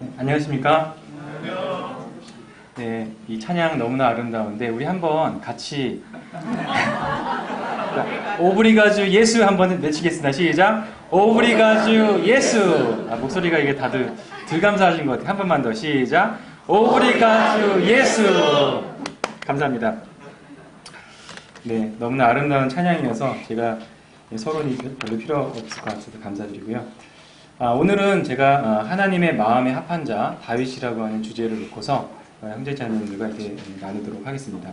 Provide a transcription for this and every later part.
네, 안녕하십니까? 네, 이 찬양 너무나 아름다운데 우리 한번 같이 오브리가주 예수 한번 외치겠습니다. 시작! 오브리가주 예수! 목소리가 이게 다들 덜 감사하신 것 같아요. 한 번만 더 시작! 오브리가주 예수! 감사합니다. 네, 너무나 아름다운 찬양이어서 제가 서론이 별로 필요 없을 것 같아서 감사드리고요. 오늘은 제가 하나님의 마음에 합한 자 다윗이라고 하는 주제를 놓고서 형제자매들과 이렇게 나누도록 하겠습니다.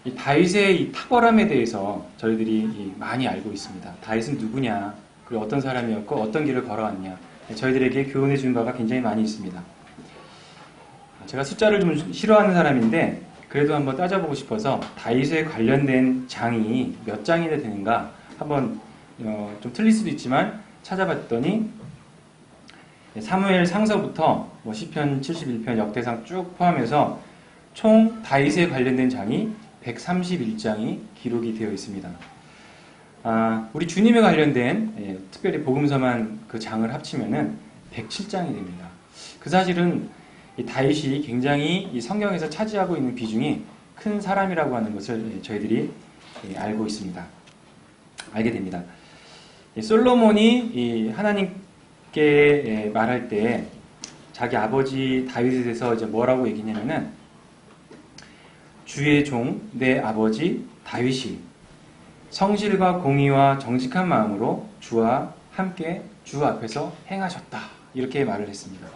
이 다윗의 이 탁월함에 대해서 저희들이 많이 알고 있습니다. 다윗은 누구냐, 그리고 어떤 사람이었고 어떤 길을 걸어왔냐, 저희들에게 교훈해 준 바가 굉장히 많이 있습니다. 제가 숫자를 좀 싫어하는 사람인데 그래도 한번 따져보고 싶어서 다윗에 관련된 장이 몇 장이나 되는가 한번 좀 틀릴 수도 있지만 찾아봤더니 사무엘 상서부터 시편 71편 역대상 쭉 포함해서 총 다윗에 관련된 장이 131장이 기록이 되어 있습니다. 우리 주님에 관련된 특별히 복음서만 그 장을 합치면은 107장이 됩니다. 그 사실은 이 다윗이 굉장히 이 성경에서 차지하고 있는 비중이 큰 사람이라고 하는 것을 저희들이 알게 됩니다. 솔로몬이 하나님께 말할 때 자기 아버지 다윗에 대해서 이제 뭐라고 얘기냐면은 주의 종 내 아버지 다윗이 성실과 공의와 정직한 마음으로 주와 함께 주 앞에서 행하셨다, 이렇게 말을 했습니다.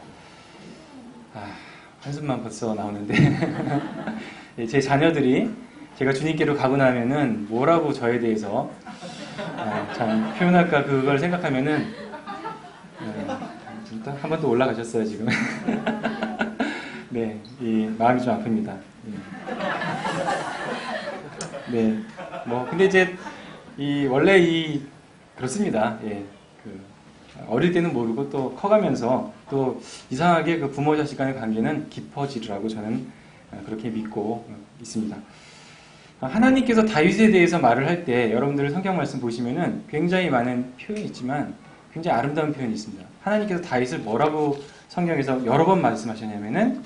한숨만 벌써 나오는데 제 자녀들이 제가 주님께로 가고 나면은 뭐라고 저에 대해서 참 표현할까 그걸 생각하면은 한 번 또 올라가셨어요 지금. 네, 이 마음이 좀 아픕니다. 네, 근데 이제 원래 그렇습니다. 예, 어릴 때는 모르고 또 커가면서 또 이상하게 그 부모 자식 간의 관계는 깊어지리라고 저는 그렇게 믿고 있습니다. 하나님께서 다윗에 대해서 말을 할 때 여러분들 성경 말씀 보시면은 굉장히 많은 표현이 있지만 굉장히 아름다운 표현이 있습니다. 하나님께서 다윗을 뭐라고 성경에서 여러 번 말씀하셨냐면은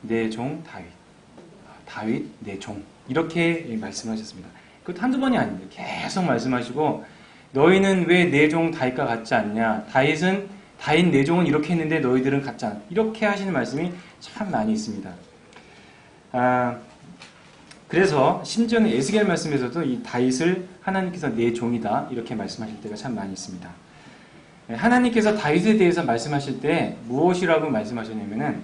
내 종 다윗 내 종, 이렇게 말씀하셨습니다. 그것도 한두 번이 아닙니다. 계속 말씀하시고 너희는 왜 내 종 다윗과 같지 않냐, 다윗 내 종은 이렇게 했는데 너희들은 같지 않아, 이렇게 하시는 말씀이 참 많이 있습니다. 그래서 심지어는 에스겔 말씀에서도 이 다윗을 하나님께서 내 종이다, 이렇게 말씀하실 때가 참 많이 있습니다. 하나님께서 다윗에 대해서 말씀하실 때 무엇이라고 말씀하셨냐면은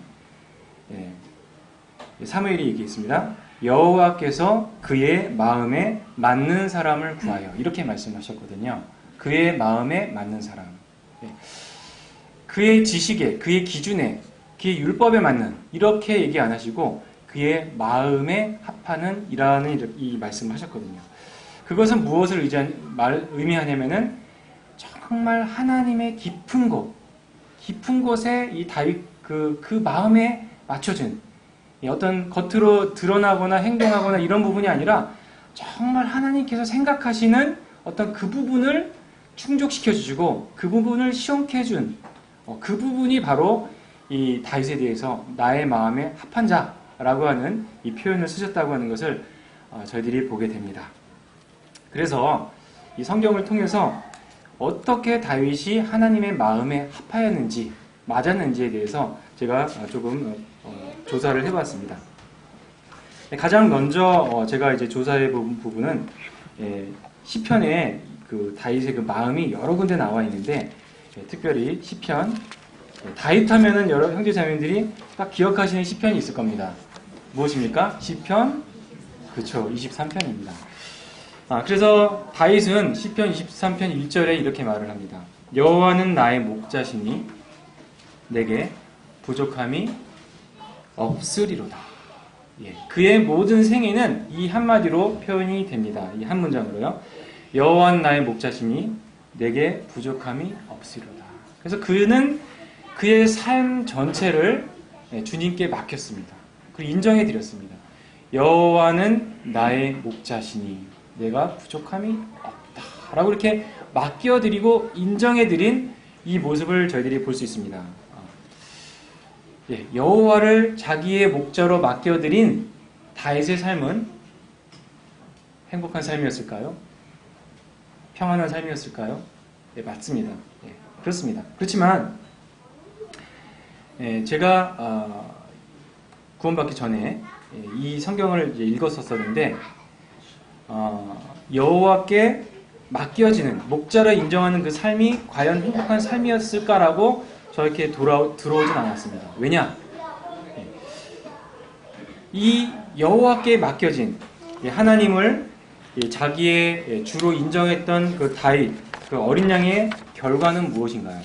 사무엘이 얘기했습니다. 여호와께서 그의 마음에 맞는 사람을 구하여, 이렇게 말씀하셨거든요. 그의 마음에 맞는 사람, 그의 지식에, 그의 기준에, 그의 율법에 맞는, 이렇게 얘기 안 하시고 그의 마음에 합하는 이라는 이 말씀을 하셨거든요. 그것은 무엇을 의미하냐면은 정말 하나님의 깊은 곳에 이 다윗 그 마음에 맞춰진, 어떤 겉으로 드러나거나 행동하거나 이런 부분이 아니라 정말 하나님께서 생각하시는 어떤 그 부분을 충족시켜 주시고 그 부분을 시원케 해준 그 부분이 바로 이 다윗에 대해서 나의 마음에 합한 자라고 하는 이 표현을 쓰셨다고 하는 것을 저희들이 보게 됩니다. 그래서 이 성경을 통해서 어떻게 다윗이 하나님의 마음에 합하였는지, 맞았는지에 대해서 제가 조금 조사를 해봤습니다. 가장 먼저 제가 이제 조사해 본 부분은 시편에 그 다윗의 그 마음이 여러 군데 나와 있는데, 특별히 시편, 다윗 하면은 여러 형제자매들이 딱 기억하시는 시편이 있을 겁니다. 무엇입니까? 시편, 그렇죠, 23편입니다. 그래서 다윗은 시편 23편 1절에 이렇게 말을 합니다. 여호와는 나의 목자시니 내게 부족함이 없으리로다. 그의 모든 생애는 이 한마디로 표현이 됩니다. 이 한 문장으로요. 여호와는 나의 목자시니 내게 부족함이 없으리로다. 그래서 그는 그의 삶 전체를 주님께 맡겼습니다. 그리고 인정해 드렸습니다. 여호와는 나의 목자시니 내가 부족함이 없다 라고 이렇게 맡겨드리고 인정해드린 이 모습을 저희들이 볼 수 있습니다. 여호와를 자기의 목자로 맡겨드린 다윗의 삶은 행복한 삶이었을까요? 평안한 삶이었을까요? 네, 맞습니다. 그렇습니다. 그렇지만 제가 구원받기 전에 이 성경을 읽었었는데 여호와께 맡겨지는 목자로 인정하는 그 삶이 과연 행복한 삶이었을까라고 저렇게 들어오진 않았습니다. 왜냐? 이 여호와께 맡겨진 하나님을 자기의 주로 인정했던 그 다윗, 그 어린 양의 결과는 무엇인가요?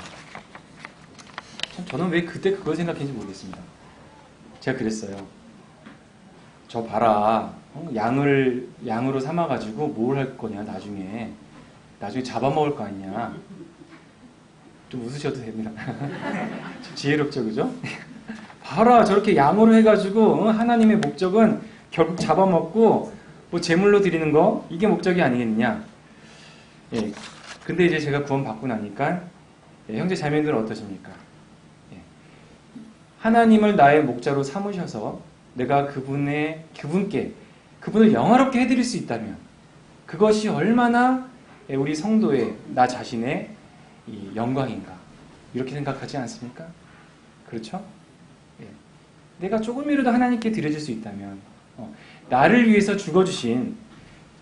참 저는 왜 그때 그걸 생각했는지 모르겠습니다. 제가 그랬어요. 저 봐라, 양으로 삼아가지고 뭘 할 거냐, 나중에 잡아먹을 거 아니냐. 좀 웃으셔도 됩니다. 좀 지혜롭죠, 그죠? 봐라, 저렇게 양으로 해가지고 하나님의 목적은 결국 잡아먹고 뭐 제물로 드리는 거, 이게 목적이 아니겠느냐. 근데 이제 제가 구원받고 나니까 형제 자매들은 어떠십니까? 하나님을 나의 목자로 삼으셔서 내가 그분을 영화롭게 해드릴 수 있다면 그것이 얼마나 우리 성도의 나 자신의 이 영광인가, 이렇게 생각하지 않습니까? 그렇죠? 내가 조금이라도 하나님께 드려질 수 있다면 나를 위해서 죽어주신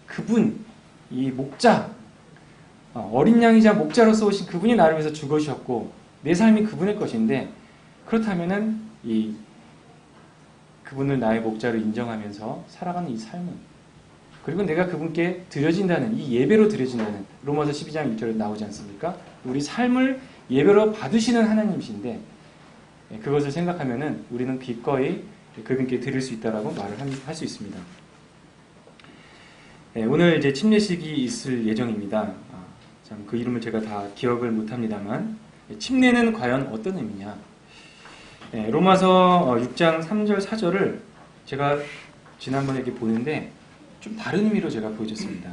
그분, 이 목자, 어린 양이자 목자로서 오신 그분이 나를 위해서 죽으셨고 내 삶이 그분의 것인데, 그렇다면은 그분을 나의 목자로 인정하면서 살아가는 이 삶은, 그리고 내가 그분께 드려진다는, 이 예배로 드려진다는 로마서 12장 1절에 나오지 않습니까? 우리 삶을 예배로 받으시는 하나님이신데 그것을 생각하면은 우리는 기꺼이 그분께 드릴 수 있다라고 말을 할 수 있습니다. 오늘 이제 침례식이 있을 예정입니다. 참 그 이름을 제가 다 기억을 못합니다만, 침례는 과연 어떤 의미냐? 로마서 6장 3절 4절을 제가 지난번에 이렇게 보는데 좀 다른 의미로 제가 보여줬습니다.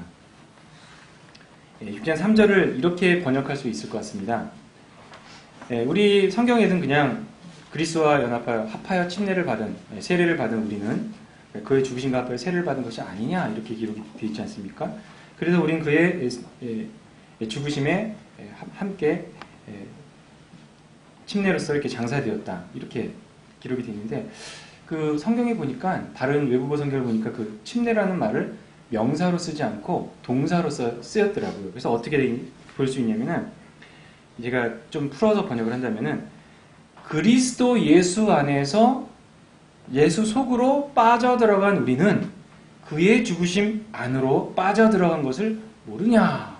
6장 3절을 이렇게 번역할 수 있을 것 같습니다. 우리 성경에는 그냥 그리스도와 합하여 침례를 받은, 세례를 받은 우리는 그의 죽으심과 합하여 세례를 받은 것이 아니냐, 이렇게 기록이 되어 있지 않습니까? 그래서 우리는 그의 죽으심에 함께 침례로서 이렇게 장사되었다, 이렇게 기록이 되어 있는데, 그 성경에 보니까, 다른 외국어 성경을 보니까 그 침례라는 말을 명사로 쓰지 않고 동사로 쓰였더라고요. 그래서 어떻게 볼 수 있냐면은, 제가 좀 풀어서 번역을 한다면은, 그리스도 예수 안에서 예수 속으로 빠져들어간 우리는 그의 죽으심 안으로 빠져들어간 것을 모르냐.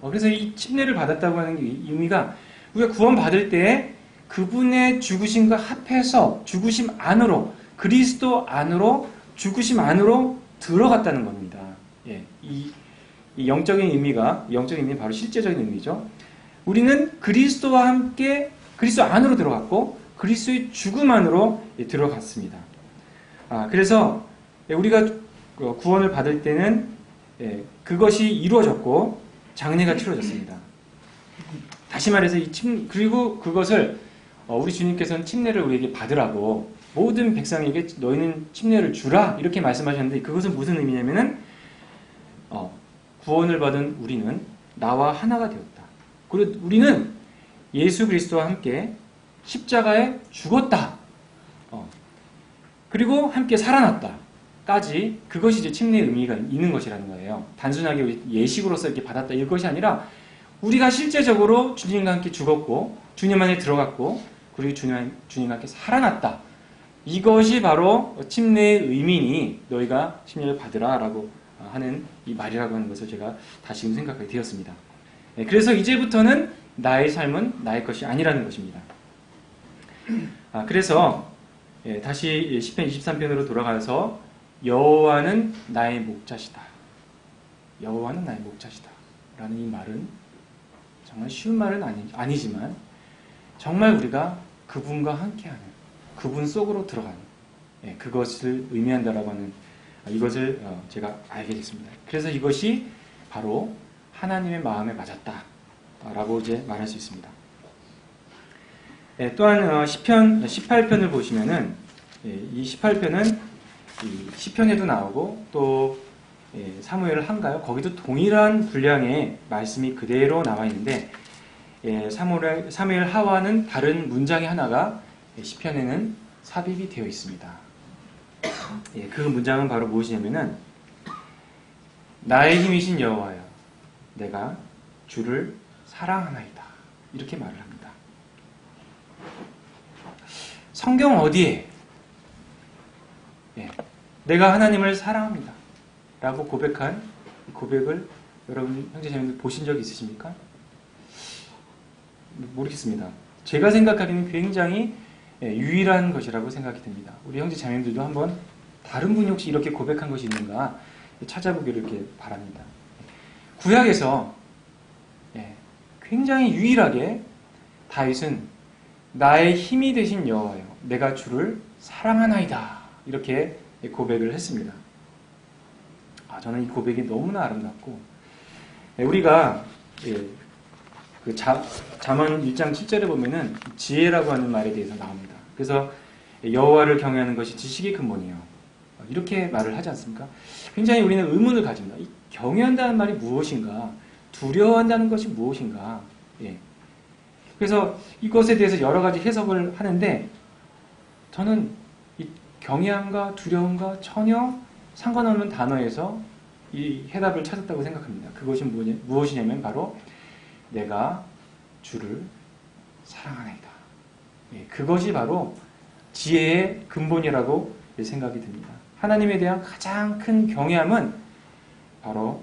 그래서 이 침례를 받았다고 하는 의미가, 우리가 구원받을 때 그분의 죽으심과 합해서 죽으심 안으로, 그리스도 안으로, 죽으심 안으로 들어갔다는 겁니다. 이 영적인 의미가, 영적인 의미는 바로 실제적인 의미죠. 우리는 그리스도와 함께 그리스도 안으로 들어갔고 그리스도의 죽음 안으로 들어갔습니다. 그래서 우리가 구원을 받을 때는 그것이 이루어졌고 장례가 치러졌습니다. 다시 말해서 그리고 그것을 우리 주님께서는 침례를 우리에게 받으라고, 모든 백성에게 너희는 침례를 주라, 이렇게 말씀하셨는데, 그것은 무슨 의미냐면은 구원을 받은 우리는 나와 하나가 되었다. 그리고 우리는 예수 그리스도와 함께 십자가에 죽었다. 그리고 함께 살아났다까지, 그것이 이제 침례의 의미가 있는 것이라는 거예요. 단순하게 예식으로서 이렇게 받았다, 이것이 아니라 우리가 실제적으로 주님과 함께 죽었고 주님 안에 들어갔고 그리고 주님과 함께 살아났다. 이것이 바로 침례의 의미니 너희가 침례를 받으라 라고 하는 이 말이라고 하는 것을 제가 다시금 생각하게 되었습니다. 그래서 이제부터는 나의 삶은 나의 것이 아니라는 것입니다. 그래서 다시 시편 23편으로 돌아가서 여호와는 나의 목자시다. 여호와는 나의 목자시다 라는 이 말은 정말 쉬운 말은 아니지만 정말 우리가 그분과 함께하는, 그분 속으로 들어가는, 그것을 의미한다라고 하는, 이것을 제가 알게 됐습니다. 그래서 이것이 바로 하나님의 마음에 맞았다 라고 이제 말할 수 있습니다. 또한 시편 18편을 보시면은 이 18편은 이 시편에도 나오고 또 사무엘 한가요? 거기도 동일한 분량의 말씀이 그대로 나와 있는데 사무엘 하와는 다른 문장의 하나가 시편에는 삽입이 되어 있습니다. 그 문장은 바로 무엇이냐면은 나의 힘이신 여호와여 내가 주를 사랑하나이다 이렇게 말을 합니다. 성경 어디에 내가 하나님을 사랑합니다 라고 고백한 고백을 여러분 형제자매들 보신 적 있으십니까? 모르겠습니다. 제가 생각하기에는 굉장히 유일한 것이라고 생각이 듭니다. 우리 형제자매들도 한번 다른 분이 혹시 이렇게 고백한 것이 있는가 찾아보기를 이렇게 바랍니다. 구약에서 굉장히 유일하게 다윗은 나의 힘이 되신 여호와여 내가 주를 사랑하나이다 이렇게 고백을 했습니다. 저는 이 고백이 너무나 아름답고 우리가 그 잠언 1장 7절에 보면은 지혜라고 하는 말에 대해서 나옵니다. 그래서 여호와를 경외하는 것이 지식의 근본이에요. 이렇게 말을 하지 않습니까? 굉장히 우리는 의문을 가집니다. 이 경외한다는 말이 무엇인가? 두려워한다는 것이 무엇인가? 그래서 이것에 대해서 여러 가지 해석을 하는데 저는 이 경외함과 두려움과 전혀 상관없는 단어에서 이 해답을 찾았다고 생각합니다. 그것이 무엇이냐면 바로 내가 주를 사랑하나이다. 그것이 바로 지혜의 근본이라고 생각이 듭니다. 하나님에 대한 가장 큰 경외함은 바로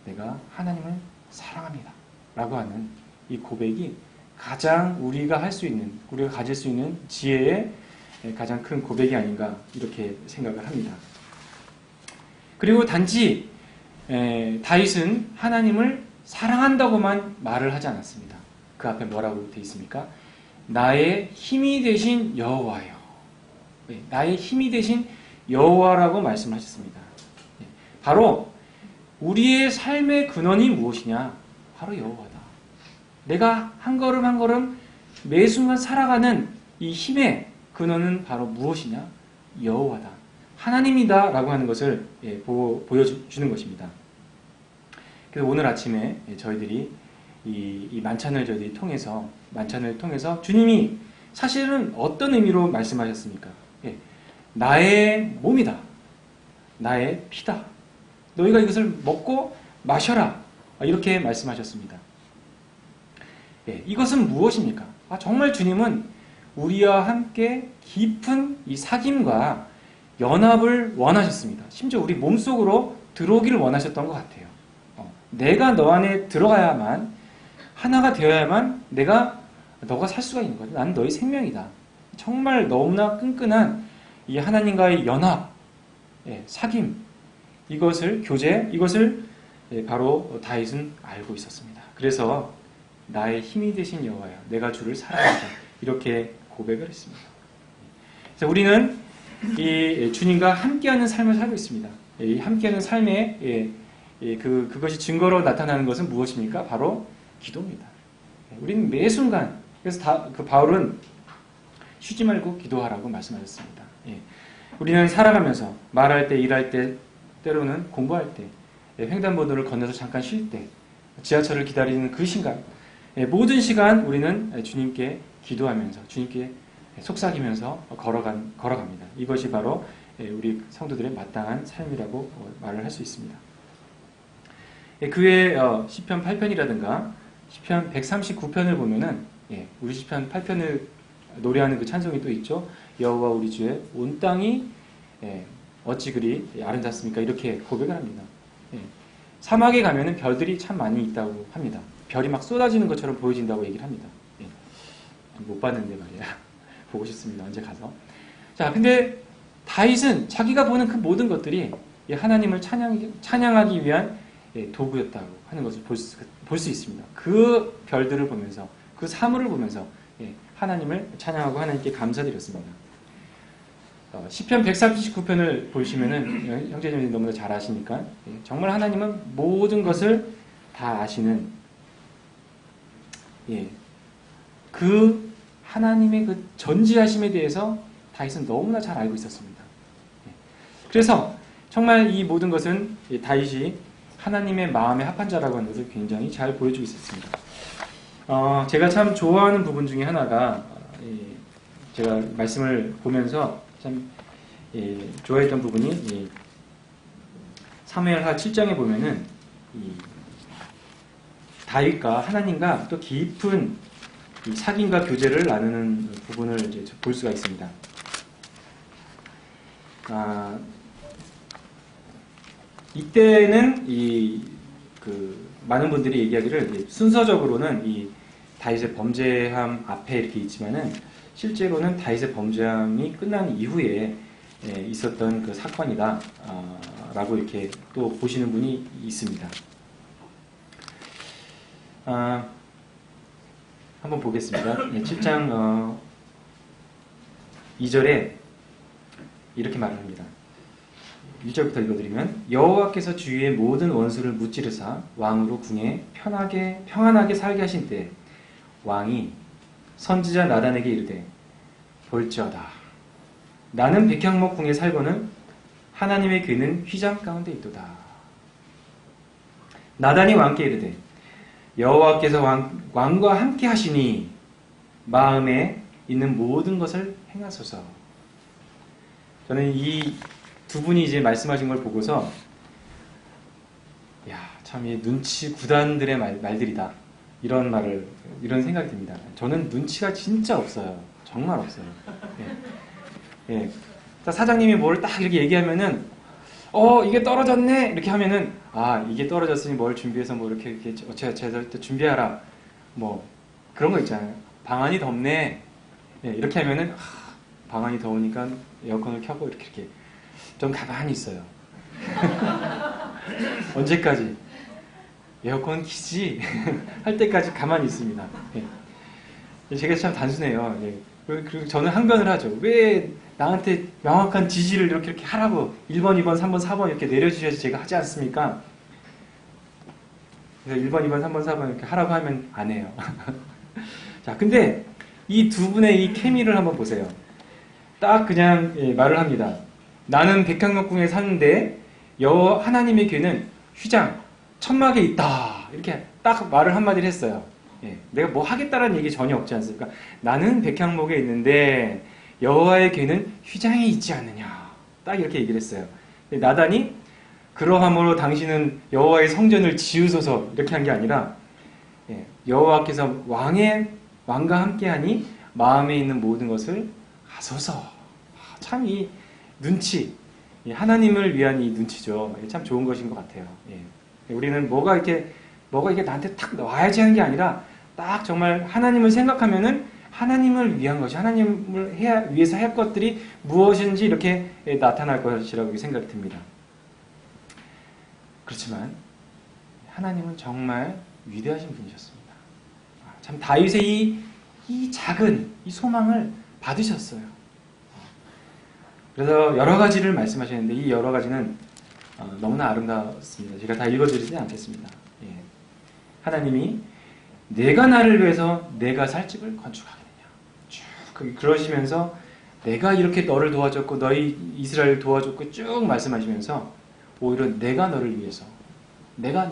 내가 하나님을 사랑합니다. 라고 하는 이 고백이 가장 우리가 할 수 있는, 우리가 가질 수 있는 지혜의 가장 큰 고백이 아닌가 이렇게 생각을 합니다. 그리고 단지 다윗은 하나님을 사랑한다고만 말을 하지 않았습니다. 그 앞에 뭐라고 되어 있습니까? 나의 힘이 되신 여호와여. 나의 힘이 되신 여호와라고 말씀하셨습니다. 바로 우리의 삶의 근원이 무엇이냐? 바로 여호와다. 내가 한 걸음 한 걸음 매 순간 살아가는 이 힘의 근원은 바로 무엇이냐? 여호와다. 하나님이다 라고 하는 것을 보여주는 것입니다. 그래서 오늘 아침에 저희들이 이 만찬을 저희들이 통해서 주님이 사실은 어떤 의미로 말씀하셨습니까? 나의 몸이다. 나의 피다. 너희가 이것을 먹고 마셔라. 이렇게 말씀하셨습니다. 이것은 무엇입니까? 정말 주님은 우리와 함께 깊은 이 사귐과 연합을 원하셨습니다. 심지어 우리 몸속으로 들어오기를 원하셨던 것 같아요. 내가 너 안에 들어가야만 하나가 되어야만 너가 살 수가 있는 거죠. 나는 너의 생명이다. 정말 너무나 끈끈한 이 하나님과의 연합, 사귐, 이것을 바로 다윗은 알고 있었습니다. 그래서 나의 힘이 되신 여호와여, 내가 주를 사랑한다. 이렇게 고백을 했습니다. 그래서 우리는 이 주님과 함께하는 삶을 살고 있습니다. 이 함께하는 삶에 그것이 증거로 나타나는 것은 무엇입니까? 바로 기도입니다. 우리는 매 순간, 그래서 바울은 쉬지 말고 기도하라고 말씀하셨습니다. 우리는 살아가면서 말할 때, 일할 때, 때로는 공부할 때, 횡단보도를 건너서 잠깐 쉴 때, 지하철을 기다리는 그 시간, 모든 시간 우리는 주님께 기도하면서, 주님께 속삭이면서 걸어갑니다. 이것이 바로 우리 성도들의 마땅한 삶이라고 말을 할 수 있습니다. 그 외에 시편 8편이라든가 시편 139편을 보면은 우리 시편 8편을 노래하는 그 찬송이 또 있죠. 여호와 우리 주의 온 땅이 어찌 그리 아름답습니까? 이렇게 고백을 합니다. 사막에 가면은 별들이 참 많이 있다고 합니다. 별이 막 쏟아지는 것처럼 보여진다고 얘기를 합니다. 못 봤는데 말이야. 보고 싶습니다. 언제 가서. 자, 근데 다윗은 자기가 보는 그 모든 것들이 하나님을 찬양하기 위한 도구였다고 하는 것을 볼 수 있습니다. 그 별들을 보면서, 그 사물을 보면서 하나님을 찬양하고 하나님께 감사드렸습니다. 시편 139편을 보시면은 형제님들이 너무나 잘 아시니까 정말 하나님은 모든 것을 다 아시는 그 하나님의 그 전지하심에 대해서 다윗은 너무나 잘 알고 있었습니다. 그래서 정말 이 모든 것은 다윗이 하나님의 마음에 합한 자라고 하는 것을 굉장히 잘 보여주고 있었습니다. 제가 참 좋아하는 부분 중에 하나가 제가 말씀을 보면서 참 좋아했던 부분이 사무엘하 7장에 보면은 다윗과 하나님과 또 깊은 사귐과 교제를 나누는 부분을 이제 볼 수가 있습니다. 이때는 많은 분들이 얘기하기를 순서적으로는 이 다윗의 범죄함 앞에 이렇게 있지만은 실제로는 다윗의 범죄함이 끝난 이후에 있었던 그 사건이다 라고 이렇게 또 보시는 분이 있습니다. 한번 보겠습니다. 7장 2절에 이렇게 말을 합니다. 1절부터 읽어드리면 여호와께서 주위의 모든 원수를 무찌르사 왕으로 궁에 평안하게 살게 하신 때 왕이 선지자 나단에게 이르되 볼지어다 나는 백향목 궁에 살고는 하나님의 귀는 휘장 가운데 있도다. 나단이 왕께 이르되 여호와께서 왕과 함께 하시니 마음에 있는 모든 것을 행하소서. 저는 이 두 분이 이제 말씀하신 걸 보고서 참 이 눈치 구단들의 말들이다 이런 생각이 듭니다. 저는 눈치가 진짜 없어요. 정말 없어요. 사장님이 뭘 딱 이렇게 얘기하면은 이게 떨어졌네 이렇게 하면은 이게 떨어졌으니 뭘 준비해서 뭐 이렇게 제대로 준비하라 뭐 그런 거 있잖아요. 방안이 덥네 이렇게 하면은 방안이 더우니까 에어컨을 켜고 이렇게 좀 가만히 있어요. 언제까지? 에어컨 키지? 할 때까지 가만히 있습니다. 제가 참 단순해요. 그리고 저는 항변을 하죠. 왜 나한테 명확한 지시를 이렇게 하라고 1번, 2번, 3번, 4번 이렇게 내려주셔야지 제가 하지 않습니까? 그래서 1번, 2번, 3번, 4번 이렇게 하라고 하면 안 해요. 자, 근데 이 두 분의 이 케미를 한번 보세요. 딱 그냥 말을 합니다. 나는 백향목궁에 사는데 하나님의 귀는 휘장 천막에 있다. 이렇게 딱 말을 한마디를 했어요. 내가 뭐 하겠다라는 얘기 전혀 없지 않습니까? 나는 백향목에 있는데 여호와의 귀는 휘장에 있지 않느냐. 딱 이렇게 얘기를 했어요. 나단이 그러함으로 당신은 여호와의 성전을 지으소서 이렇게 한 게 아니라 여호와께서 왕과 함께하니 마음에 있는 모든 것을 하소서. 참 이 눈치, 하나님을 위한 이 눈치죠. 참 좋은 것인 것 같아요. 우리는 뭐가 이게 나한테 탁 와야지 하는 게 아니라 딱 정말 하나님을 생각하면은 하나님을 위한 것이 하나님을 위해서 할 것들이 무엇인지 이렇게 나타날 것이라고 생각이 듭니다. 그렇지만 하나님은 정말 위대하신 분이셨습니다. 참 다윗의 이 작은 이 소망을 받으셨어요. 그래서 여러 가지를 말씀하시는데 이 여러 가지는 너무나 아름다웠습니다. 제가 다 읽어드리지는 않겠습니다. 하나님이 내가 나를 위해서 내가 살 집을 건축하겠느냐. 쭉 그러시면서 내가 이렇게 너를 도와줬고 너희 이스라엘을 도와줬고 쭉 말씀하시면서 오히려 내가 너를 위해서 네가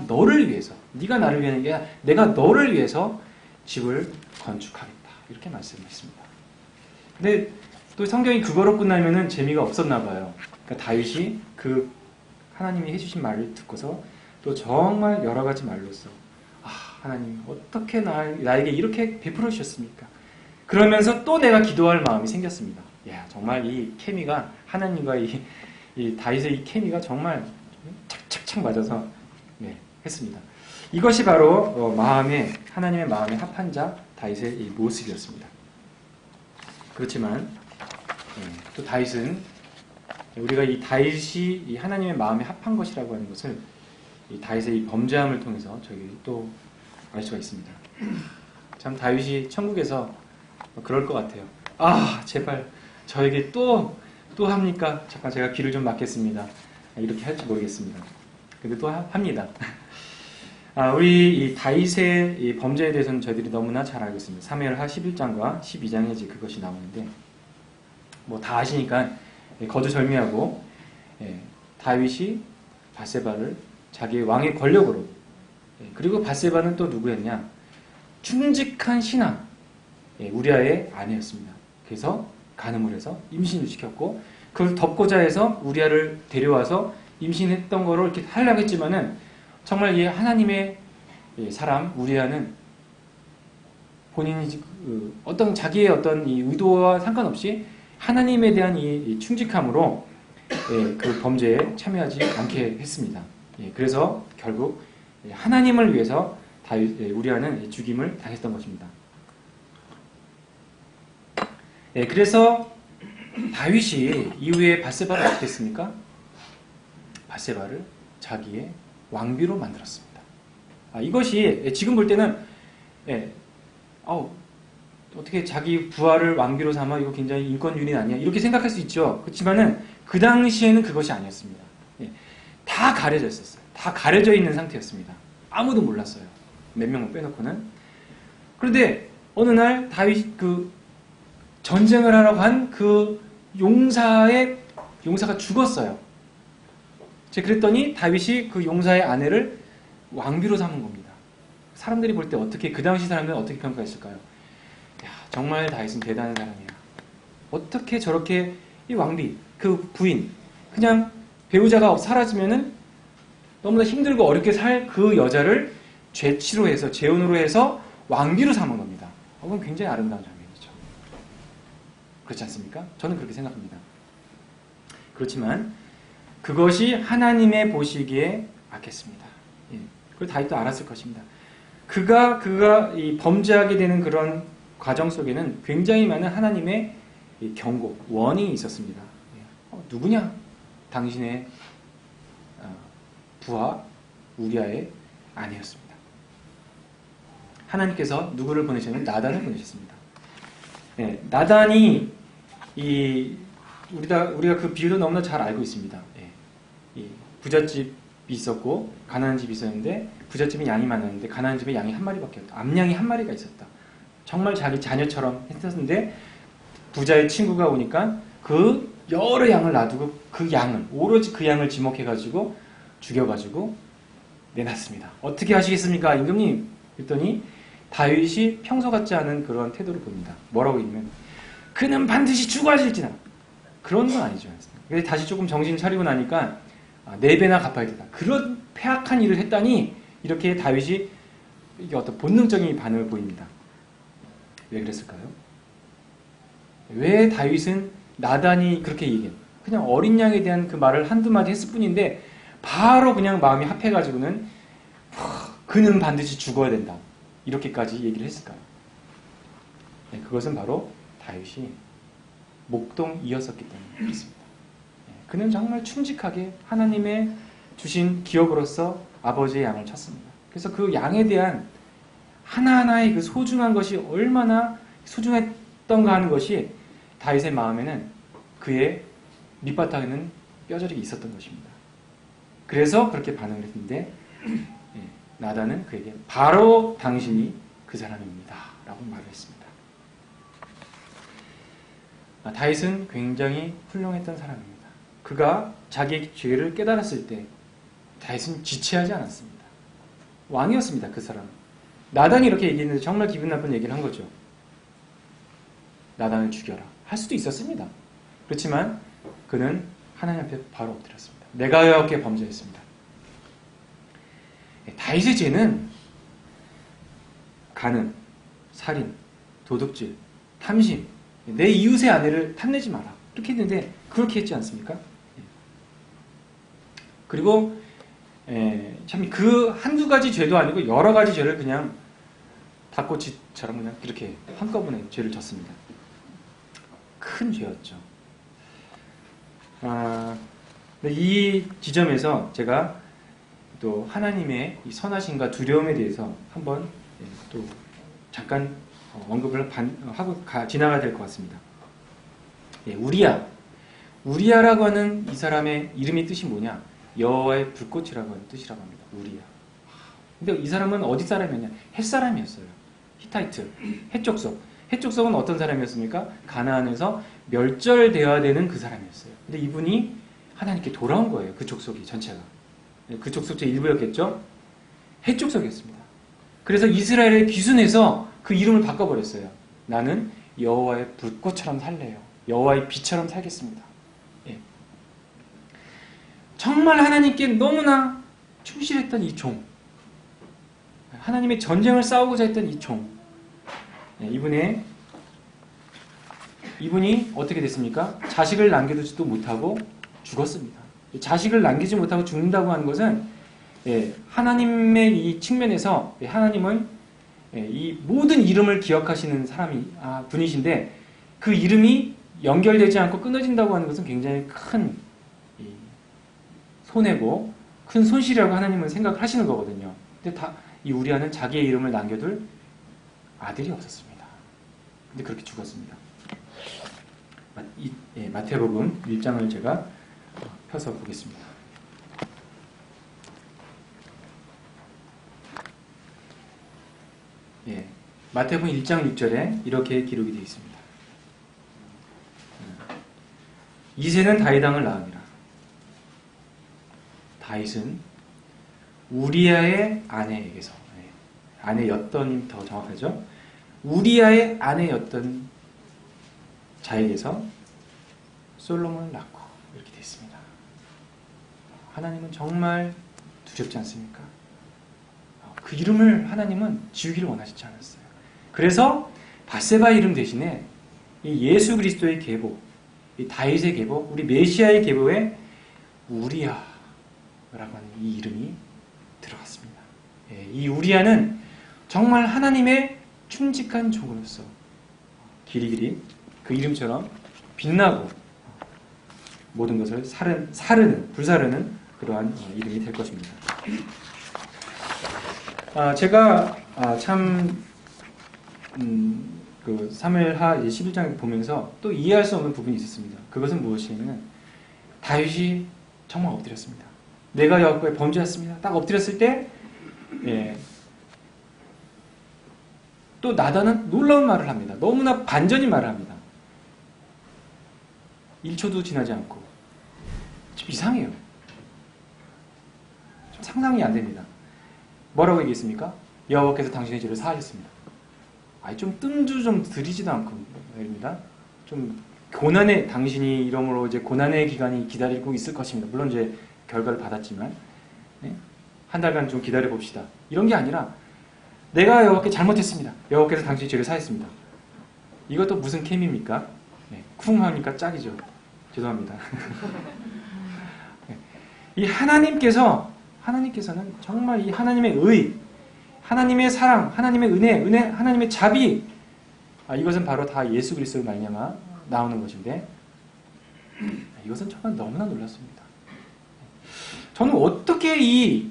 나를 위한 게 아니라 내가 너를 위해서 집을 건축하겠다. 이렇게 말씀했습니다. 근데 또 성경이 그거로 끝나면은 재미가 없었나 봐요. 그러니까 다윗이 그 하나님이 해주신 말을 듣고서 또 정말 여러 가지 말로써 하나님 어떻게 나에게 이렇게 베풀어 주셨습니까? 그러면서 또 내가 기도할 마음이 생겼습니다. 정말 이 케미가 하나님과 이 다윗의 이 케미가 정말 착착착 맞아서 했습니다. 이것이 바로 하나님의 마음에 합한 자 다윗의 이 모습이었습니다. 그렇지만 또 다윗은 우리가 이 다윗이 이 하나님의 마음에 합한 것이라고 하는 것을 이 다윗의 이 범죄함을 통해서 저희 또 알 수가 있습니다. 참 다윗이 천국에서 그럴 것 같아요. 제발 저에게 또 합니까? 잠깐 제가 귀를 좀 막겠습니다. 이렇게 할지 모르겠습니다. 근데 또 합니다. 우리 이 다윗의 이 범죄에 대해서는 저희들이 너무나 잘 알고 있습니다. 사무엘하 11장과 12장에 이제 그것이 나오는데 뭐 다 아시니까 거두절미하고 다윗이 밧세바를 자기의 왕의 권력으로 그리고 밧세바는 또 누구였냐? 충직한 신하 우리아의 아내였습니다. 그래서 간음을 해서 임신을 시켰고 그걸 덮고자 해서 우리아를 데려와서 임신했던 거를 이렇게 하려고 했지만은 정말 이 하나님의 사람 우리아는 본인이 어떤 자기의 어떤 이 의도와 상관없이 하나님에 대한 이 충직함으로 그 범죄에 참여하지 않게 했습니다. 그래서 결국 하나님을 위해서 우리아는 죽임을 당했던 것입니다. 그래서 다윗이 이후에 밧세바를 어떻게 했습니까? 밧세바를 자기의 왕비로 만들었습니다. 이것이 지금 볼 때는 어떻게 자기 부하를 왕비로 삼아 이거 굉장히 인권유린 아니야? 이렇게 생각할 수 있죠. 그렇지만은 그 당시에는 그것이 아니었습니다. 다 가려져 있었어요. 다 가려져 있는 상태였습니다. 아무도 몰랐어요. 몇 명을 빼놓고는. 그런데 어느 날 다윗 그 전쟁을 하러 간 그 용사가 죽었어요. 그랬더니 다윗이 그 용사의 아내를 왕비로 삼은 겁니다. 사람들이 볼 때 어떻게 그 당시 사람들은 어떻게 평가했을까요? 야, 정말 다윗은 대단한 사람이야. 어떻게 저렇게 이 왕비, 그 부인, 그냥 배우자가 사라지면은 너무나 힘들고 어렵게 살 그 여자를 죄치로 해서 재혼으로 해서 왕비로 삼은 겁니다. 그건 굉장히 아름다운 장면이죠. 그렇지 않습니까? 저는 그렇게 생각합니다. 그렇지만 그것이 하나님의 보시기에 악했습니다. 그걸 다윗도 알았을 것입니다. 그가 이 범죄하게 되는 그런 과정 속에는 굉장히 많은 하나님의 경고, 원인이 있었습니다. 누구냐? 당신의 부하 우리아의 아내였습니다. 하나님께서 누구를 보내셨냐면 나단을 보내셨습니다. 나단이 우리가 그 비유도 너무나 잘 알고 있습니다. 이 부잣집이 있었고 가난한 집이 있었는데 부잣집은 양이 많았는데 가난한 집에 양이 한 마리밖에 없다. 암양이 한 마리가 있었다. 정말 자기 자녀처럼 했었는데 부자의 친구가 오니까 그 여러 양을 놔두고 그 양을 오로지 그 양을 지목해가지고 죽여가지고 내놨습니다. 어떻게 하시겠습니까, 임금님? 그랬더니 다윗이 평소 같지 않은 그런 태도를 보입니다. 뭐라고 했냐면 그는 반드시 죽어질지나 그런 건 아니죠. 그래서 다시 조금 정신 차리고 나니까 4배나 갚아야 된다. 그런 폐악한 일을 했다니 이렇게 다윗이 이게 어떤 본능적인 반응을 보입니다. 왜 그랬을까요? 왜 다윗은 나단이 그렇게 얘기해요? 그냥 어린 양에 대한 그 말을 한두 마디 했을 뿐인데 바로 그냥 마음이 합해가지고는 그는 반드시 죽어야 된다. 이렇게까지 얘기를 했을까요? 그것은 바로 다윗이 목동이었었기 때문에 그렇습니다. 그는 정말 충직하게 하나님의 주신 기업으로서 아버지의 양을 쳤습니다. 그래서 그 양에 대한 하나하나의 그 소중한 것이 얼마나 소중했던가 하는 것이 다윗의 마음에는 그의 밑바탕에는 뼈저리게 있었던 것입니다. 그래서 그렇게 반응을 했는데 나단은 그에게 바로 당신이 그 사람입니다. 라고 말을 했습니다. 다윗은 굉장히 훌륭했던 사람입니다. 그가 자기의 죄를 깨달았을 때 다윗은 지체하지 않았습니다. 왕이었습니다. 그 사람. 나단이 이렇게 얘기했는데 정말 기분 나쁜 얘기를 한 거죠. 나단을 죽여라. 할 수도 있었습니다. 그렇지만 그는 하나님 앞에 바로 엎드렸습니다. 내가 왜 어떻게 범죄했습니다. 다윗의 죄는 간음, 살인, 도둑질, 탐심, 내 이웃의 아내를 탐내지 마라. 이렇게 했는데 그렇게 했지 않습니까? 그리고 참 그 한두 가지 죄도 아니고 여러 가지 죄를 그냥 닭꼬치처럼 그냥 이렇게 한꺼번에 죄를 졌습니다. 큰 죄였죠. 이 지점에서 제가 또 하나님의 이 선하심과 두려움에 대해서 한번 또 잠깐 언급을 하고 지나가야 될 것 같습니다. 우리야라고 하는 이 사람의 이름의 뜻이 뭐냐? 여호와의 불꽃이라고 하는 뜻이라고 합니다. 우리야. 근데 이 사람은 어디 사람이었냐? 헷 사람이었어요. 히타이트, 헷족속. 헷족속은 어떤 사람이었습니까? 가나안에서 멸절되어야 되는 그 사람이었어요. 근데 이분이 하나님께 돌아온 거예요. 그 족속이 전체가. 그 족속의 일부였겠죠? 헷족속이었습니다. 그래서 이스라엘의 귀순해서 그 이름을 바꿔버렸어요. 나는 여호와의 불꽃처럼 살래요. 여호와의 빛처럼 살겠습니다. 예. 정말 하나님께 너무나 충실했던 이 종. 하나님의 전쟁을 싸우고자 했던 이 종. 예, 이분이 어떻게 됐습니까? 자식을 남겨두지도 못하고 죽었습니다. 자식을 남기지 못하고 죽는다고 하는 것은 하나님의 이 측면에서 하나님은 이 모든 이름을 기억하시는 분이신데 그 이름이 연결되지 않고 끊어진다고 하는 것은 굉장히 큰 손해고 큰 손실이라고 하나님은 생각하시는 거거든요. 근데 이 우리아는 자기의 이름을 남겨둘 아들이 없었습니다. 근데 그렇게 죽었습니다. 마태복음 1장을 제가 펴서 보겠습니다. 마태복음 1장 6절에 이렇게 기록이 되어 있습니다. 이새는 다윗 왕을 낳으니라. 다윗은 우리아의 아내에게서, 아내였던 더 정확하죠. 우리아의 아내였던 자에게서 솔로몬을 낳고 이렇게 되어 있습니다. 하나님은 정말 두렵지 않습니까? 그 이름을 하나님은 지우기를 원하시지 않았어요. 그래서 밧세바 이름 대신에 이 예수 그리스도의 계보, 이 다윗의 계보, 우리 메시아의 계보에 우리아라고 하는 이 이름이 들어갔습니다. 이 우리아는 정말 하나님의 충직한 종으로서 길이길이 그 이름처럼 빛나고 모든 것을 불사르는 그러한 이름이 될 것입니다. 제가 그 사무엘하 11장 보면서 또 이해할 수 없는 부분이 있었습니다. 그것은 무엇이냐면 다윗이 정말 엎드렸습니다. 내가 여호와께 범죄했습니다. 딱 엎드렸을 때 또 나단은 놀라운 말을 합니다. 너무나 반전인 말을 합니다. 1초도 지나지 않고 좀 이상해요. 좀 상상이 안 됩니다. 뭐라고 얘기했습니까? 여호와께서 당신의 죄를 사하셨습니다. 좀 뜸도 좀 들이지도 않고 말입니다. 좀 고난의 당신이 이러므로 이제 고난의 기간이 기다리고 있을 것입니다. 물론 이제 결과를 받았지만 한 달간 좀 기다려 봅시다. 이런 게 아니라 내가 여호와께 잘못했습니다. 여호와께서 당신의 죄를 사했습니다. 이것도 무슨 캠입니까? 쿵 하니까 짝이죠. 죄송합니다. 이 하나님께서는 정말 이 하나님의 의, 하나님의 사랑, 하나님의 은혜, 하나님의 자비, 이것은 바로 다 예수 그리스도로 말미암아 나오는 것인데 이것은 정말 너무나 놀랐습니다. 저는 어떻게 이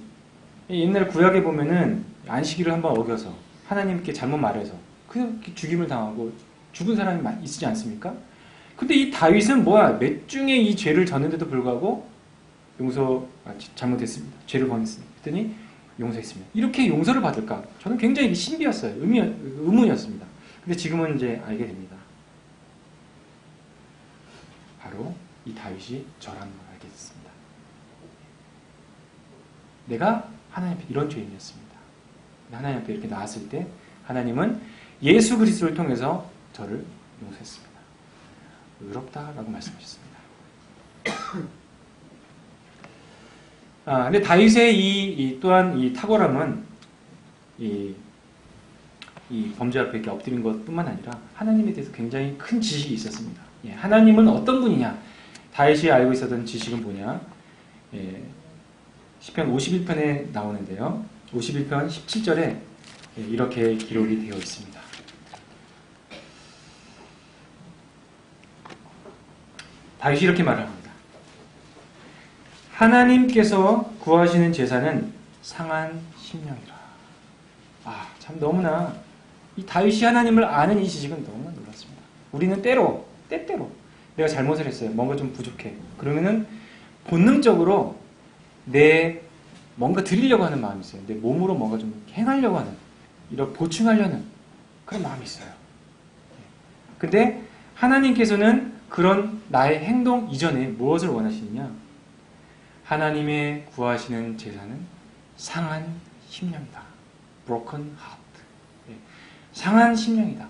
옛날 구약에 보면은 안식일을 한번 어겨서 하나님께 잘못 말해서 그렇게 죽임을 당하고 죽은 사람이 있지 않습니까? 근데 이 다윗은 몇 중에 이 죄를 졌는데도 불구하고 잘못했습니다. 죄를 범했습니다. 그랬더니 용서했습니다. 이렇게 용서를 받을까? 저는 굉장히 신비였어요. 의문이었습니다. 근데 지금은 이제 알게 됩니다. 바로 이 다윗이 저라는 걸 알게 됐습니다. 내가 하나님 앞에 이런 죄인이었습니다. 하나님 앞에 이렇게 나왔을 때 하나님은 예수 그리스도를 통해서 저를 용서했습니다. 의롭다라고 말씀하셨습니다. 근데 다윗의 또한 이 탁월함은 이 범죄 앞에 이렇게 엎드린 것뿐만 아니라 하나님에 대해서 굉장히 큰 지식이 있었습니다. 하나님은 어떤 분이냐? 다윗이 알고 있었던 지식은 뭐냐? 시편 51편에 나오는데요. 51편 17절에 이렇게 기록이 되어 있습니다. 다윗이 이렇게 말합니다. 하나님께서 구하시는 제사는 상한 심령이라. 참 너무나 이 다윗이 하나님을 아는 이 지식은 너무나 놀랐습니다. 우리는 때때로 내가 잘못을 했어요. 뭔가 좀 부족해. 그러면은 본능적으로 내 뭔가 드리려고 하는 마음이 있어요. 내 몸으로 뭔가 좀 행하려고 하는, 이런 보충하려는 그런 마음이 있어요. 근데 하나님께서는 그런 나의 행동 이전에 무엇을 원하시느냐? 하나님의 구하시는 제사는 상한 심령이다. Broken heart. 상한 심령이다.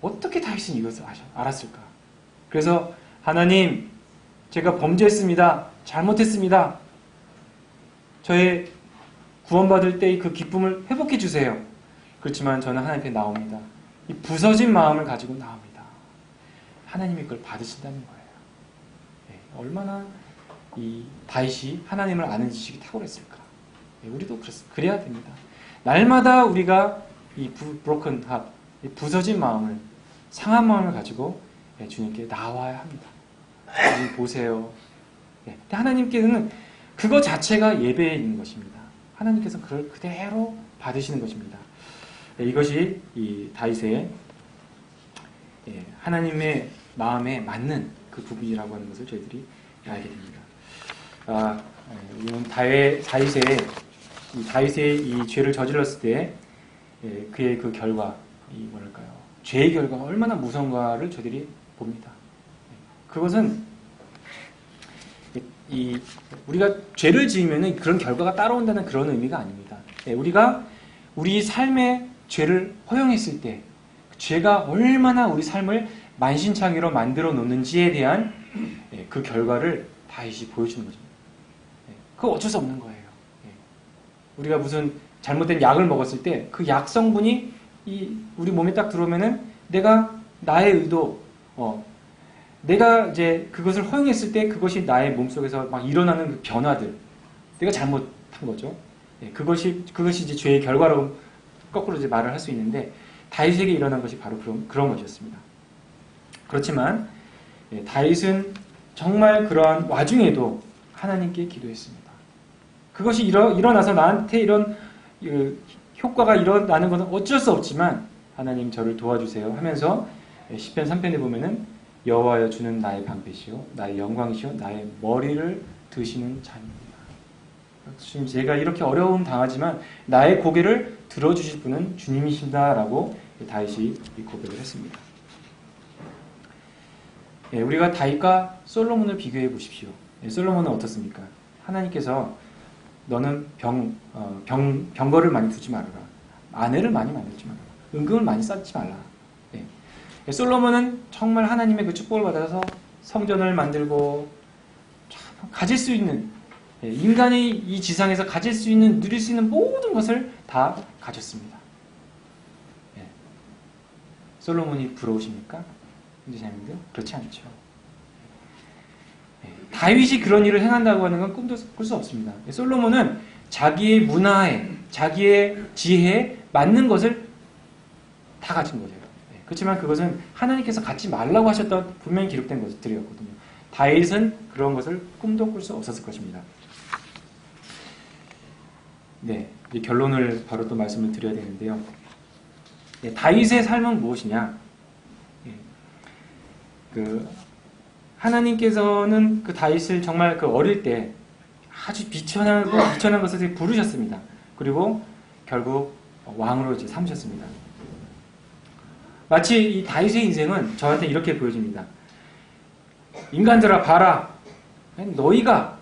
어떻게 다윗은 이것을 알았을까? 그래서 하나님, 제가 범죄했습니다. 잘못했습니다. 저의 구원받을 때의 그 기쁨을 회복해 주세요. 그렇지만 저는 하나님 앞에 나옵니다. 이 부서진 마음을 가지고 나옵니다. 하나님이 그걸 받으신다는 거예요. 얼마나 이 다윗이 하나님을 아는 지식이 탁월했을까? 우리도 그래야 됩니다. 날마다 우리가 이 broken heart, 이 부서진 마음을, 상한 마음을 가지고 주님께 나와야 합니다. 주님 보세요. 하나님께서는 그거 자체가 예배에 있는 것입니다. 하나님께서 그걸 그대로 받으시는 것입니다. 이것이 이 다윗의 하나님의 마음에 맞는 그 부분이라고 하는 것을 저희들이 알게 됩니다. 이건 다윗의 이 죄를 저질렀을 때 그의 그 결과, 뭐랄까요? 죄의 결과가 얼마나 무서운가를 저희들이 봅니다. 그것은 우리가 죄를 지으면 그런 결과가 따라온다는 그런 의미가 아닙니다. 우리가 우리 삶의 죄를 허용했을 때 죄가 얼마나 우리 삶을 만신창이로 만들어 놓는지에 대한 그 결과를 다윗이 보여주는 거죠. 그거 어쩔 수 없는 거예요. 우리가 무슨 잘못된 약을 먹었을 때 그 약 성분이 우리 몸에 딱 들어오면은 내가 나의 의도, 내가 이제 그것을 허용했을 때 그것이 나의 몸속에서 막 일어나는 그 변화들, 내가 잘못한 거죠. 그것이 이제 죄의 결과로 거꾸로 이제 말을 할 수 있는데 다윗에게 일어난 것이 바로 그런 것이었습니다. 그렇지만 다윗은 정말 그러한 와중에도 하나님께 기도했습니다. 그것이 일어나서 나한테 이런 효과가 일어나는 것은 어쩔 수 없지만 하나님 저를 도와주세요 하면서 시편 3편에 보면은 여호와여 주는 나의 방패시요 나의 영광이시요 나의 머리를 드시는 자입니다. 주님, 제가 이렇게 어려움 당하지만 나의 고개를 들어주실 분은 주님이신다라고 다윗이 고백을 했습니다. 우리가 다윗과 솔로몬을 비교해 보십시오. 솔로몬은 어떻습니까? 하나님께서 너는 병거를 많이 두지 말아라. 아내를 많이 만들지 말아라. 은금을 많이 쌓지 말라. 솔로몬은 정말 하나님의 그 축복을 받아서 성전을 만들고 가질 수 있는, 인간이 이 지상에서 가질 수 있는, 누릴 수 있는 모든 것을 다 가졌습니다. 솔로몬이 부러우십니까? 형제자매님들? 그렇지 않죠. 다윗이 그런 일을 행한다고 하는 건 꿈도 꿀 수 없습니다. 솔로몬은 자기의 문화에, 자기의 지혜에 맞는 것을 다 가진 거죠. 그렇지만 그것은 하나님께서 갖지 말라고 하셨던 분명히 기록된 것들이었거든요. 다윗은 그런 것을 꿈도 꿀 수 없었을 것입니다. 이 결론을 바로 또 말씀을 드려야 되는데요. 다윗의 삶은 무엇이냐? 하나님께서는 그 다윗을 정말 그 어릴 때 아주 비천한 것을 부르셨습니다. 그리고 결국 왕으로 이제 삼으셨습니다. 마치 이 다윗의 인생은 저한테 이렇게 보여집니다. 인간들아 봐라. 너희가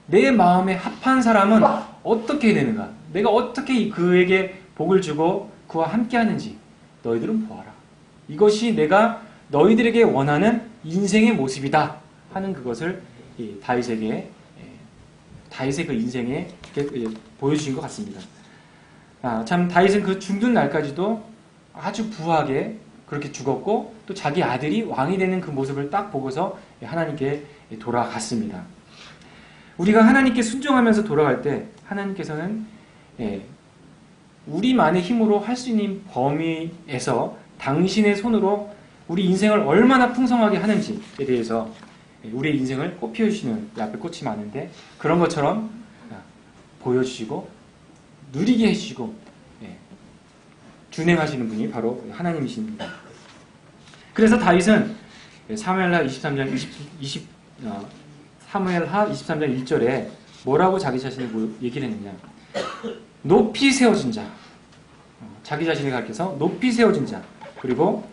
내 마음에 합한 사람은 어떻게 되는가? 내가 어떻게 그에게 복을 주고 그와 함께 하는지 너희들은 보아라. 이것이 내가 너희들에게 원하는 인생의 모습이다 하는 그것을 다윗의 그 인생에 보여주신 것 같습니다. 참 다윗은 그 죽는 날까지도 아주 부하게 그렇게 죽었고 또 자기 아들이 왕이 되는 그 모습을 딱 보고서 하나님께 돌아갔습니다. 우리가 하나님께 순종하면서 돌아갈 때 하나님께서는 우리만의 힘으로 할 수 있는 범위에서 당신의 손으로 우리 인생을 얼마나 풍성하게 하는지에 대해서 우리의 인생을 꽃피워주시는, 앞에 꽃이 많은데 그런 것처럼 보여주시고 누리게 해주시고 준행하시는 분이 바로 하나님이십니다. 그래서 다윗은 사무엘하 23장 1절에 뭐라고 자기 자신을 얘기를 했느냐. 높이 세워진 자. 자기 자신을 가리켜서 높이 세워진 자. 그리고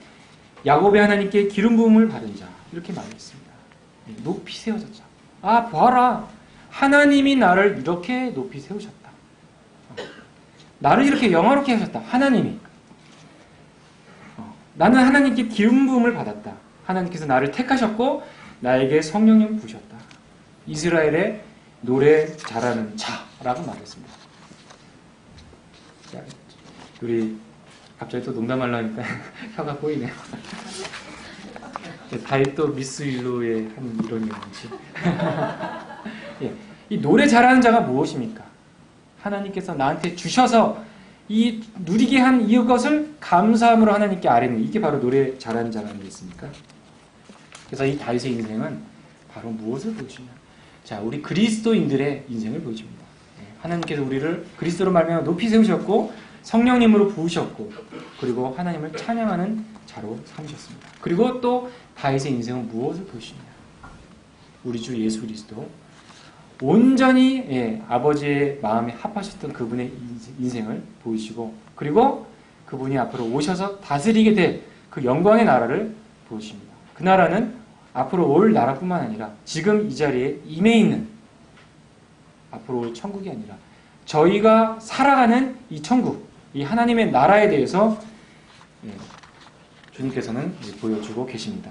야곱의 하나님께 기름 부음을 받은 자. 이렇게 말했습니다. 높이 세워졌자. 아, 봐라. 하나님이 나를 이렇게 높이 세우셨다. 나를 이렇게 영화롭게 하셨다. 하나님이. 나는 하나님께 기름 부음을 받았다. 하나님께서 나를 택하셨고 나에게 성령님 부으셨다. 이스라엘의 노래 잘하는 자라고 말했습니다. 자, 우리 갑자기 또 농담하려 하니까 혀가 꼬이네요. 다윗도 미스 윌로의 한 이론이었는지. 예, 이 노래 잘하는 자가 무엇입니까? 하나님께서 나한테 주셔서 이 누리게 한 이것을 감사함으로 하나님께 아뢰는, 이게 바로 노래 잘하는 자가 아니겠습니까? 그래서 이 다윗의 인생은 바로 무엇을 보여주냐? 자, 우리 그리스도인들의 인생을 보여줍니다. 하나님께서 우리를 그리스도로 말미암아 높이 세우셨고 성령님으로 부으셨고 그리고 하나님을 찬양하는 자로 삼으셨습니다. 그리고 또 다윗의 인생은 무엇을 보여주냐? 우리 주 예수 그리스도 온전히 아버지의 마음에 합하셨던 그분의 인생을 보이시고 그리고 그분이 앞으로 오셔서 다스리게 될 그 영광의 나라를 보여주십니다. 그 나라는 앞으로 올 나라뿐만 아니라 지금 이 자리에 임해 있는 앞으로 올 천국이 아니라 저희가 살아가는 이 천국, 이 하나님의 나라에 대해서 주님께서는 보여주고 계십니다.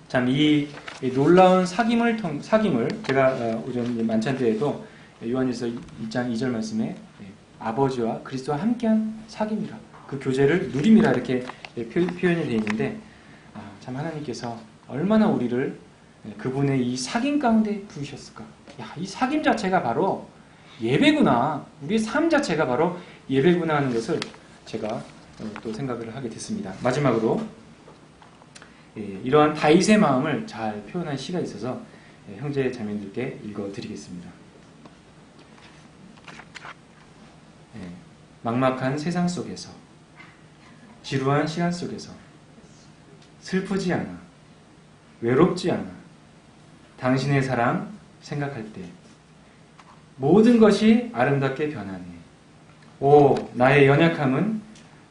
참 이 놀라운 사귐을 제가 오전 만찬 때에도 요한일서 2장 2절 말씀에 아버지와 그리스도와 함께한 사귐이라, 그 교제를 누림이라 이렇게 표현이 되어 있는데, 참 하나님께서 얼마나 우리를 그분의 이 사귐 가운데 부으셨을까. 야, 이 사귐 자체가 바로 예배구나. 우리의 삶 자체가 바로 예배구나 하는 것을 제가 또 생각을 하게 됐습니다. 마지막으로 이러한 다윗의 마음을 잘 표현한 시가 있어서 형제 자매님들께 읽어드리겠습니다. 막막한 세상 속에서, 지루한 시간 속에서 슬프지 않아, 외롭지 않아 당신의 사랑 생각할 때 모든 것이 아름답게 변하네. 오, 나의 연약함은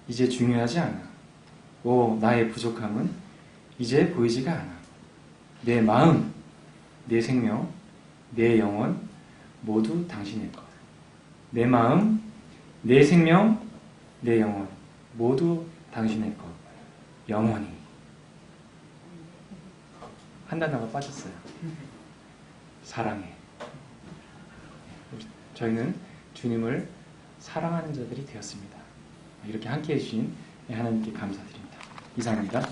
이제 중요하지 않아. 오, 나의 부족함은 이제 보이지가 않아. 내 마음, 내 생명, 내 영혼 모두 당신의 것. 내 마음, 내 생명, 내 영혼 모두 당신의 것. 영원히. 한 단어가 빠졌어요. 사랑해. 저희는 주님을 사랑하는 자들이 되었습니다. 이렇게 함께해 주신 하나님께 감사드립니다. 이상입니다.